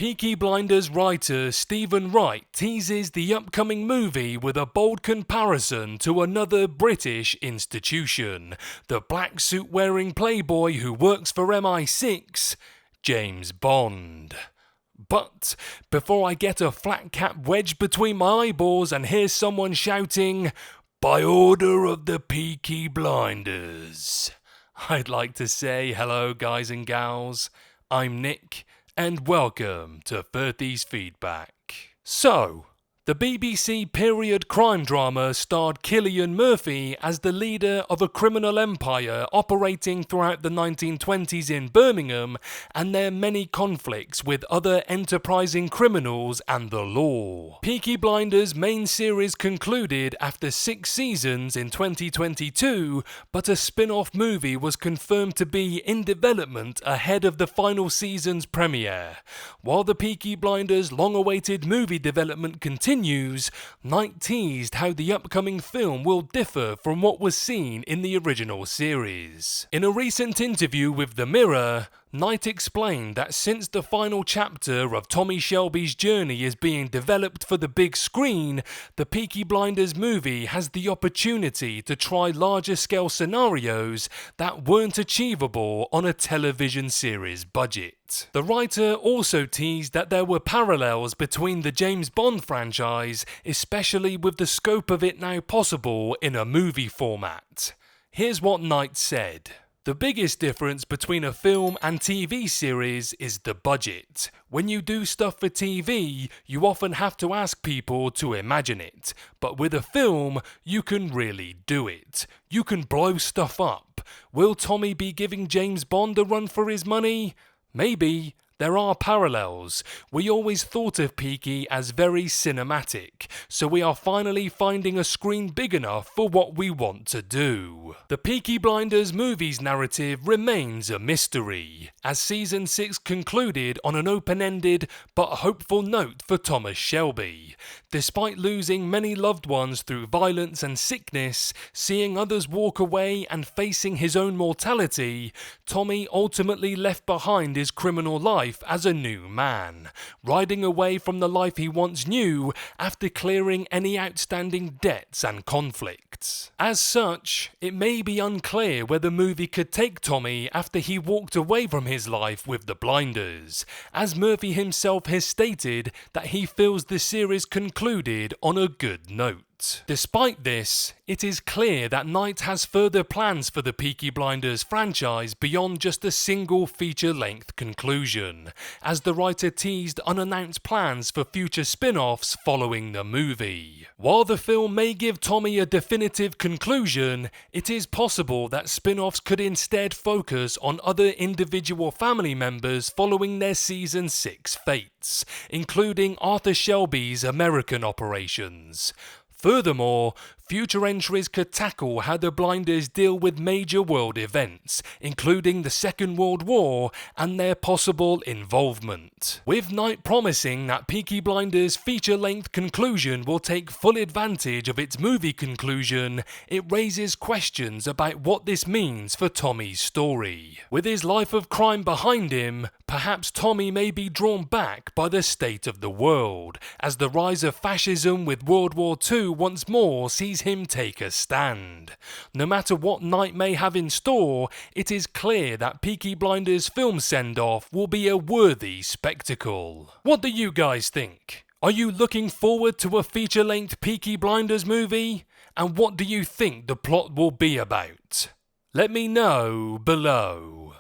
Peaky Blinders writer Stephen Wright teases the upcoming movie with a bold comparison to another British institution, the black suit-wearing playboy who works for MI6, James Bond. But before I get a flat cap wedged between my eyeballs and hear someone shouting, "By order of the Peaky Blinders," I'd like to say hello guys and gals, I'm Nick, and welcome to 30's Feedback. So, the BBC period crime drama starred Cillian Murphy as the leader of a criminal empire operating throughout the 1920s in Birmingham and their many conflicts with other enterprising criminals and the law. Peaky Blinders' main series concluded after 6 seasons in 2022, but a spin-off movie was confirmed to be in development ahead of the final season's premiere. While the Peaky Blinders' long-awaited movie development continues, Knight teased how the upcoming film will differ from what was seen in the original series. In a recent interview with The Mirror, Knight explained that since the final chapter of Tommy Shelby's journey is being developed for the big screen, the Peaky Blinders movie has the opportunity to try larger scale scenarios that weren't achievable on a television series budget. The writer also teased that there were parallels between the James Bond franchise, especially with the scope of it now possible in a movie format. Here's what Knight said. The biggest difference between a film and TV series is the budget. When you do stuff for TV, you often have to ask people to imagine it. But with a film, you can really do it. You can blow stuff up. Will Tommy be giving James Bond a run for his money? Maybe. There are parallels. We always thought of Peaky as very cinematic, so we are finally finding a screen big enough for what we want to do. The Peaky Blinders movie's narrative remains a mystery, as Season 6 concluded on an open-ended but hopeful note for Thomas Shelby. Despite losing many loved ones through violence and sickness, seeing others walk away and facing his own mortality, Tommy ultimately left behind his criminal life as a new man, riding away from the life he once knew after clearing any outstanding debts and conflicts. As such, it may be unclear where the movie could take Tommy after he walked away from his life with the Blinders, as Murphy himself has stated that he feels the series concluded on a good note. Despite this, it is clear that Knight has further plans for the Peaky Blinders franchise beyond just a single feature-length conclusion, as the writer teased unannounced plans for future spin-offs following the movie. While the film may give Tommy a definitive conclusion, it is possible that spin-offs could instead focus on other individual family members following their Season 6 fates, including Arthur Shelby's American operations. Furthermore, future entries could tackle how the Blinders deal with major world events, including the Second World War and their possible involvement. With Knight promising that Peaky Blinders' feature-length conclusion will take full advantage of its movie conclusion, it raises questions about what this means for Tommy's story. With his life of crime behind him, perhaps Tommy may be drawn back by the state of the world, as the rise of fascism with World War II once more sees him take a stand. No matter what Knight may have in store, it is clear that Peaky Blinders' film send-off will be a worthy spectacle. What do you guys think? Are you looking forward to a feature-length Peaky Blinders movie? And what do you think the plot will be about? Let me know below.